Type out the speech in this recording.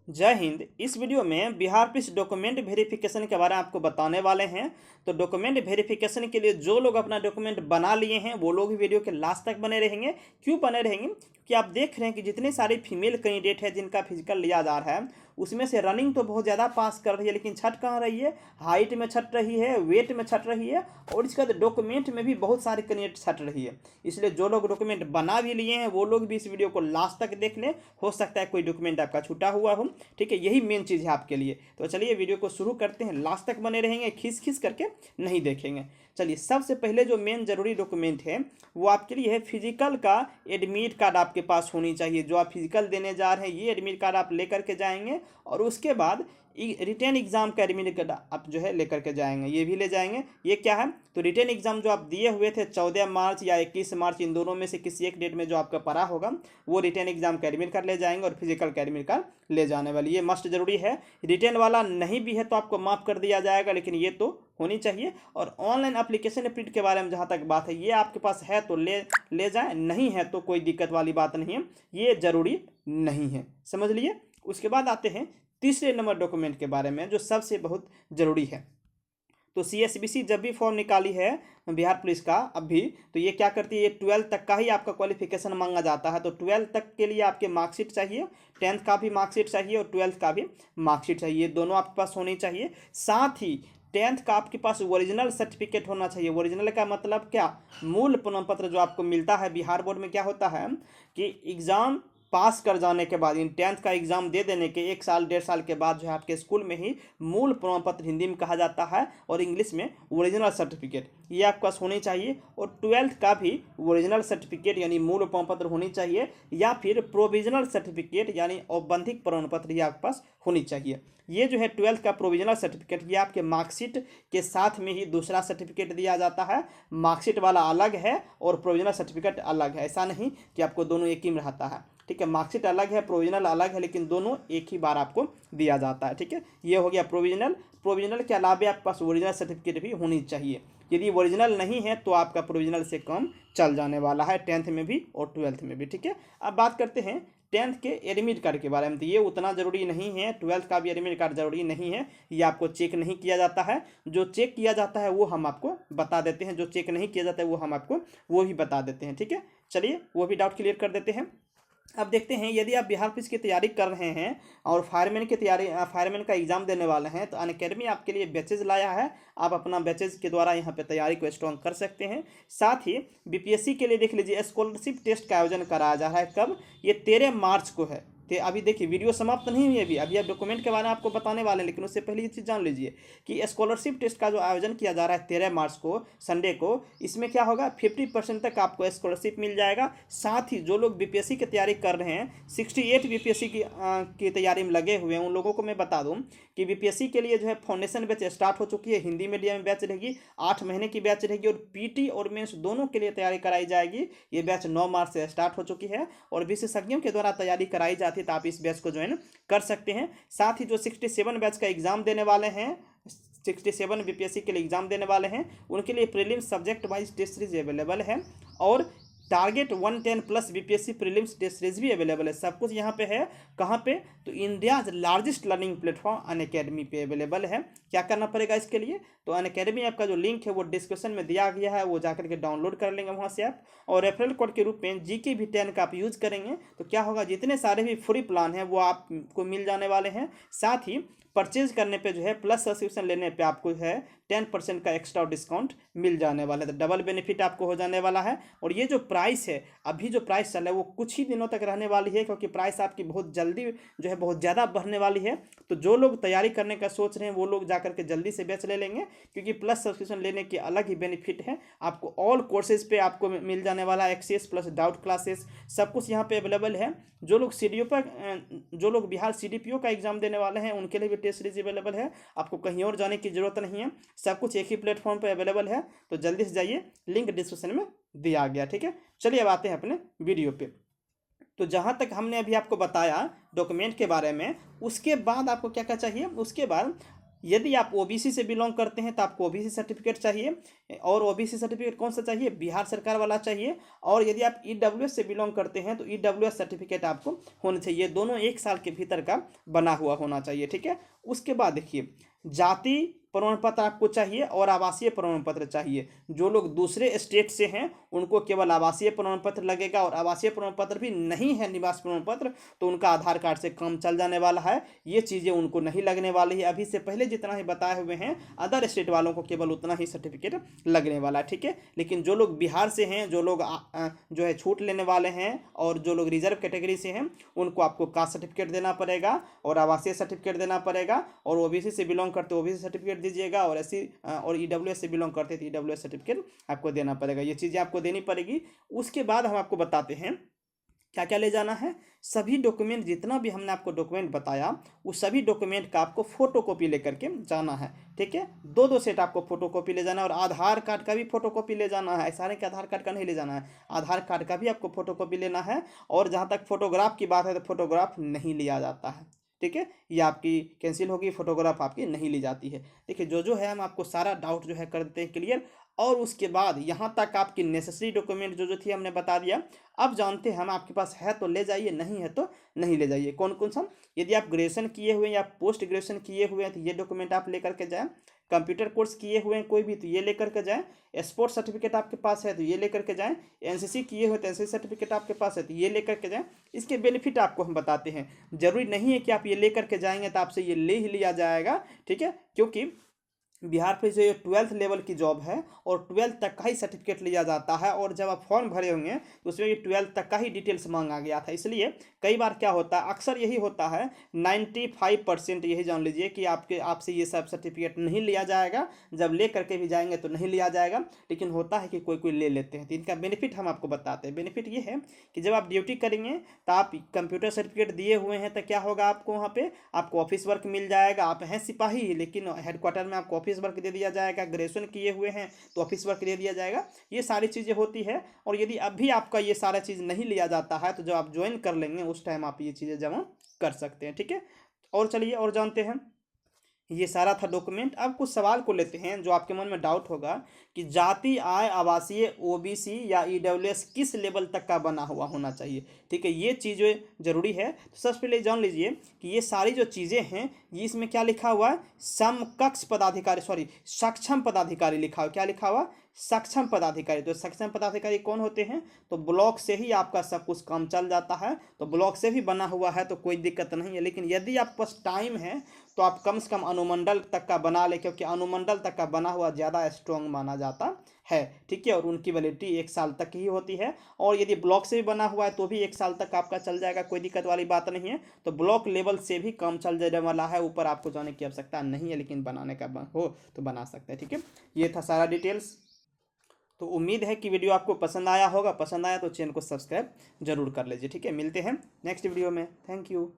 जय हिंद। इस वीडियो में बिहार पुलिस डॉक्यूमेंट वेरिफिकेशन के बारे में आपको बताने वाले हैं। तो डॉक्यूमेंट वेरिफिकेशन के लिए जो लोग अपना डॉक्यूमेंट बना लिए हैं वो लोग वीडियो के लास्ट तक बने रहेंगे। क्यों बने रहेंगे? कि आप देख रहे हैं कि जितने सारे फीमेल कैंडिडेट है जिनका फिजिकल लिया जा रहा है उसमें से रनिंग तो बहुत ज़्यादा पास कर रही है, लेकिन छट कहाँ रही है? हाइट में छट रही है, वेट में छट रही है, और इसके बाद डॉक्यूमेंट में भी बहुत सारे कैंडिडेट छट रही है। इसलिए जो लोग डॉक्यूमेंट बना भी लिए हैं वो लोग भी इस वीडियो को लास्ट तक देख लें। हो सकता है कोई डॉक्यूमेंट आपका छूटा हुआ हो। ठीक है, यही मेन चीज़ है आपके लिए। तो चलिए वीडियो को शुरू करते हैं। लास्ट तक बने रहेंगे, खींच खींच करके नहीं देखेंगे। चलिए, सबसे पहले जो मेन जरूरी डॉक्यूमेंट है वो आपके लिए है फिजिकल का एडमिट कार्ड आपके पास होनी चाहिए। जो आप फिजिकल देने जा रहे हैं ये एडमिट कार्ड आप लेकर के जाएंगे, और उसके बाद रिटर्न एग्जाम का एडमिट कार्ड आप जो है लेकर के जाएंगे, ये भी ले जाएंगे। ये क्या है? तो रिटर्न एग्जाम जो आप दिए हुए थे 14 मार्च या 21 मार्च, इन दोनों में से किसी एक डेट में जो आपका पढ़ा होगा वो रिटर्न एग्जाम का एडमिट कार्ड ले जाएंगे, और फिजिकल का एडमिट कार्ड ले जाने वाली, ये मस्ट जरूरी है। रिटर्न वाला नहीं भी है तो आपको माफ़ कर दिया जाएगा, लेकिन ये तो होनी चाहिए। और ऑनलाइन एप्लीकेशन प्रिंट के बारे में जहाँ तक बात है, ये आपके पास है तो ले जाएं, नहीं है तो कोई दिक्कत वाली बात नहीं है, ये जरूरी नहीं है। समझ लिए? उसके बाद आते हैं तीसरे नंबर डॉक्यूमेंट के बारे में जो सबसे बहुत ज़रूरी है। तो सीएसबीसी जब भी फॉर्म निकाली है बिहार पुलिस का अभी, तो ये क्या करती है, ये 12th तक का ही आपका क्वालिफिकेशन मांगा जाता है। तो 12th तक के लिए आपके मार्कशीट चाहिए, 10th का भी मार्कशीट चाहिए और 12th का भी मार्कशीट चाहिए, दोनों आपके पास होनी चाहिए। साथ ही 10th का आपके पास ओरिजिनल सर्टिफिकेट होना चाहिए। ओरिजिनल का मतलब क्या? मूल प्रमाण पत्र जो आपको मिलता है। बिहार बोर्ड में क्या होता है कि एग्ज़ाम पास कर जाने के बाद, इन 10th का एग्ज़ाम दे देने के 1 साल 1.5 साल के बाद जो है आपके स्कूल में ही मूल प्रमाण पत्र हिंदी में कहा जाता है, और इंग्लिश में ओरिजिनल सर्टिफिकेट, ये आपके पास होनी चाहिए। और 12th का भी ओरिजिनल सर्टिफिकेट यानी मूल प्रमाण पत्र होनी चाहिए, या फिर प्रोविजनल सर्टिफिकेट यानी औपबंधिक प्रमाण पत्र, ये आपके पास होनी चाहिए। ये जो है 12th का प्रोविजनल सर्टिफिकेट, ये आपके मार्कशीट के साथ में ही दूसरा सर्टिफिकेट दिया जाता है। मार्कशीट वाला अलग है और प्रोविजनल सर्टिफिकेट अलग है, ऐसा नहीं कि आपको दोनों एक ही में रहता है। ठीक है, मार्कशीट अलग है, प्रोविजनल अलग है, लेकिन दोनों एक ही बार आपको दिया जाता है। ठीक है, ये हो गया प्रोविजनल। प्रोविजनल के अलावा आपके पास ओरिजिनल सर्टिफिकेट भी होनी चाहिए। यदि ओरिजिनल नहीं है तो आपका प्रोविजनल से काम चल जाने वाला है, 10th में भी और 12th में भी। ठीक है, अब बात करते हैं 10th के एडमिट कार्ड के बारे में। तो ये उतना ज़रूरी नहीं है, 12th का भी एडमिट कार्ड ज़रूरी नहीं है, ये आपको चेक नहीं किया जाता है। जो चेक किया जाता है वो हम आपको बता देते हैं, जो चेक नहीं किया जाता है वो हम आपको वो भी बता देते हैं। ठीक है, चलिए वो भी डाउट क्लियर कर देते हैं। अब देखते हैं, यदि आप बिहार पुलिस की तैयारी कर रहे हैं और फायरमैन की तैयारी, फायरमैन का एग्जाम देने वाले हैं, तो अनअकैडमी आपके लिए बैचेज लाया है। आप अपना बैचेज के द्वारा यहाँ पे तैयारी को स्ट्रॉन्ग कर सकते हैं। साथ ही बीपीएससी के लिए देख लीजिए, स्कॉलरशिप टेस्ट का आयोजन कराया जा रहा है। कब? ये 13 मार्च को है। तो अभी देखिए वीडियो समाप्त नहीं हुई है, अभी आप डॉक्यूमेंट के बारे में आपको बताने वाले हैं, लेकिन उससे पहले ये चीज़ जान लीजिए कि स्कॉलरशिप टेस्ट का जो आयोजन किया जा रहा है 13 मार्च को, संडे को, इसमें क्या होगा, 50% तक आपको स्कॉलरशिप मिल जाएगा। साथ ही जो लोग बीपीएससी की तैयारी कर रहे हैं, 68 बीपीएससी की तैयारी में लगे हुए हैं, उन लोगों को मैं बता दूं कि बीपीएससी के लिए जो है फाउंडेशन बैच स्टार्ट हो चुकी है। हिंदी मीडियम में बैच रहेगी, 8 महीने की बैच रहेगी, और पीटी और मेंस दोनों के लिए तैयारी कराई जाएगी। ये बैच 9 मार्च से स्टार्ट हो चुकी है और विशेषज्ञों के द्वारा तैयारी कराई जाती है, तो आप इस बैच को ज्वाइन कर सकते हैं। साथ ही जो 67 बैच का एग्जाम देने वाले हैं, 67 बीपीएससी के लिए एग्जाम देने वाले हैं, उनके लिए prelims subject wise test series available है, और target 110 plus BPSC prelims test series भी अवेलेबल है। सब कुछ यहाँ पे है। कहाँ पे? तो India's largest learning platform Unacademy पे अवेलेबल है। क्या करना पड़ेगा इसके लिए? तो अनअकैडमी ऐप का जो लिंक है वो डिस्क्रिप्शन में दिया गया है, वो जाकर के डाउनलोड कर लेंगे वहाँ से आप, और रेफरल कोड के रूप में जीके भी 10 का आप यूज करेंगे तो क्या होगा, जितने सारे भी फ्री प्लान हैं वो आपको मिल जाने वाले हैं। साथ ही परचेज करने पे जो है, प्लस सब्सक्रिप्शन लेने पे आपको है 10% का एक्स्ट्रा डिस्काउंट मिल जाने वाला है। तो डबल बेनिफिट आपको हो जाने वाला है। और ये जो प्राइस है, अभी जो प्राइस चल रहा है वो कुछ ही दिनों तक रहने वाली है, क्योंकि प्राइस आपकी बहुत जल्दी जो है बहुत ज़्यादा बढ़ने वाली है। तो जो लोग तैयारी करने का सोच रहे हैं वो लोग जाकर के जल्दी से बैच ले लेंगे, क्योंकि प्लस सब्सक्रिप्शन लेने की अलग ही बेनिफिट है। आपको ऑल कोर्सेज पे आपको मिल जाने वाला है एक्सेस प्लस डाउट क्लासेस, सब कुछ यहाँ पे अवेलेबल है। जो लोग जो लोग बिहार सीडीपीओ का एग्जाम देने वाले हैं उनके लिए भी टेस्ट सीरीज अवेलेबल है। आपको कहीं और जाने की जरूरत नहीं है, सब कुछ एक ही प्लेटफॉर्म पे अवेलेबल है। तो जल्दी से जाइए, लिंक डिस्क्रिप्शन में दिया गया। ठीक है, चलिए अब आते हैं अपने वीडियो पे। तो जहाँ तक हमने अभी आपको बताया डॉक्यूमेंट के बारे में, उसके बाद आपको क्या क्या चाहिए, उसके बाद यदि आप ओबीसी से बिलोंग करते हैं तो आपको ओबीसी सर्टिफिकेट चाहिए, और ओबीसी सर्टिफिकेट कौन सा चाहिए, बिहार सरकार वाला चाहिए। और यदि आप ईडब्ल्यूएस से बिलोंग करते हैं तो ईडब्ल्यूएस सर्टिफिकेट आपको होना चाहिए, दोनों 1 साल के भीतर का बना हुआ होना चाहिए, ठीक है। उसके बाद देखिए, जाति प्रमाण पत्र आपको चाहिए और आवासीय प्रमाण पत्र चाहिए। जो लोग दूसरे स्टेट से हैं उनको केवल आवासीय प्रमाण पत्र लगेगा, और आवासीय प्रमाण पत्र भी नहीं है निवास प्रमाण पत्र तो उनका आधार कार्ड से काम चल जाने वाला है, ये चीज़ें उनको नहीं लगने वाली है। अभी से पहले जितना ही बताए हुए हैं अदर स्टेट वालों को केवल उतना ही सर्टिफिकेट लगने वाला है, ठीक है। लेकिन जो लोग बिहार से हैं, जो लोग जो है छूट लेने वाले हैं, और जो लोग रिजर्व कैटेगरी से हैं उनको आपको कास्ट सर्टिफिकेट देना पड़ेगा और आवासीय सर्टिफिकेट देना पड़ेगा, और ओबीसी से बिलोंग करते ओबीसी सर्टिफिकेट दीजिएगा, और एससी और ईडब्ल्यूएस से बिलोंग करते तो ईडब्ल्यूएस सर्टिफिकेट आपको देना पड़ेगा। ये चीज़ें आपको देनी पड़ेगी। उसके बाद हम आपको बताते हैं क्या क्या ले जाना है। सभी डॉक्यूमेंट, जितना भी हमने आपको डॉक्यूमेंट बताया उस सभी डॉक्यूमेंट का आपको फोटोकॉपी लेकर के जाना है, ठीक है। 2-2 सेट आपको फोटोकॉपी ले जाना है, और आधार कार्ड का भी फोटोकॉपी ले जाना है। ऐसा नहीं कि आधार कार्ड का नहीं ले जाना है, आधार कार्ड का भी आपको फोटोकॉपी लेना है। और जहाँ तक फोटोग्राफ की बात है तो फोटोग्राफ नहीं लिया जाता है, ठीक है। ये आपकी कैंसिल होगी, फोटोग्राफ आपकी नहीं ली जाती है। देखिए जो है हम आपको सारा डाउट जो है कर देते हैं क्लियर। और उसके बाद यहाँ तक आपकी नेसेसरी डॉक्यूमेंट जो थी हमने बता दिया। अब जानते हैं हम, आपके पास है तो ले जाइए, नहीं है तो नहीं ले जाइए। कौन कौन सा, यदि आप ग्रेजुएशन किए हुए हैं या पोस्ट ग्रेजुएशन किए हुए हैं तो ये डॉक्यूमेंट आप लेकर के जाएँ। कंप्यूटर कोर्स किए हुए हैं कोई भी तो ये लेकर के जाएँ। स्पोर्ट्स सर्टिफिकेट आपके पास है तो ये लेकर के जाएँ। एनसीसी किए हुए तो एनसीसी सर्टिफिकेट आपके पास है तो ये लेकर के जाएँ। इसके बेनिफिट आपको हम बताते हैं। जरूरी नहीं है कि आप ये लेकर के जाएंगे तो आपसे ये ले ही लिया जाएगा, ठीक है। क्योंकि बिहार पे जो 12th लेवल की जॉब है और 12th तक का ही सर्टिफिकेट लिया जाता है, और जब आप फॉर्म भरे होंगे तो उसमें ये 12th तक का ही डिटेल्स मांगा गया था। इसलिए कई बार क्या होता है, अक्सर यही होता है, 95% यही जान लीजिए कि आपसे ये सब सर्टिफिकेट नहीं लिया जाएगा। जब ले करके भी जाएंगे तो नहीं लिया जाएगा, लेकिन होता है कि कोई कोई ले लेते हैं। तो इनका बेनिफिट हम आपको बताते हैं। बेनिफिट ये है कि जब आप ड्यूटी करेंगे तो आप कंप्यूटर सर्टिफिकेट दिए हुए हैं तो क्या होगा, आपको वहाँ पे आपको ऑफिस वर्क मिल जाएगा। आप हैं सिपाही लेकिन हेडक्वार्टर में आपको ऑफिस वर्क दे दिया जाएगा। ग्रेजुएशन किए हुए हैं तो ऑफिस वर्क दे दिया जाएगा। ये सारी चीज़ें होती है। और यदि अभी आपका ये सारा चीज़ नहीं लिया जाता है तो जब आप ज्वाइन कर लेंगे उस टाइम आप ये चीज़ें जमा कर सकते हैं, ठीक है। और चलिए और जानते हैं, ये सारा था डॉक्यूमेंट। अब कुछ सवाल को लेते हैं जो आपके मन में डाउट होगा कि जाति, आय, आवासीय, ओबीसी या ईडब्ल्यूएस किस लेवल तक का बना हुआ होना चाहिए, ठीक है। ये चीज़ें जरूरी है। तो सबसे पहले जान लीजिए कि ये सारी जो चीज़ें हैं ये इसमें क्या लिखा हुआ है, समकक्ष पदाधिकारी, सॉरी सक्षम पदाधिकारी लिखा हुआ। क्या लिखा हुआ, सक्षम पदाधिकारी। तो सक्षम पदाधिकारी कौन होते हैं, तो ब्लॉक से ही आपका सब कुछ काम चल जाता है। तो ब्लॉक से भी बना हुआ है तो कोई दिक्कत नहीं है। लेकिन यदि आपके पास टाइम है तो आप कम से कम अनुमंडल तक का बना ले, क्योंकि अनुमंडल तक का बना हुआ ज़्यादा स्ट्रॉन्ग माना जाता है, ठीक है। और उनकी वैलिडिटी 1 साल तक ही होती है। और यदि ब्लॉक से भी बना हुआ है तो भी 1 साल तक आपका चल जाएगा, कोई दिक्कत वाली बात नहीं है। तो ब्लॉक लेवल से भी काम चल जाने वाला है, ऊपर आपको जाने की आवश्यकता नहीं है, लेकिन बनाने का हो तो बना सकते हैं, ठीक है। ये था सारा डिटेल्स। तो उम्मीद है कि वीडियो आपको पसंद आया होगा। पसंद आया तो चैनल को सब्सक्राइब जरूर कर लीजिए, ठीक है। मिलते हैं नेक्स्ट वीडियो में। Thank you.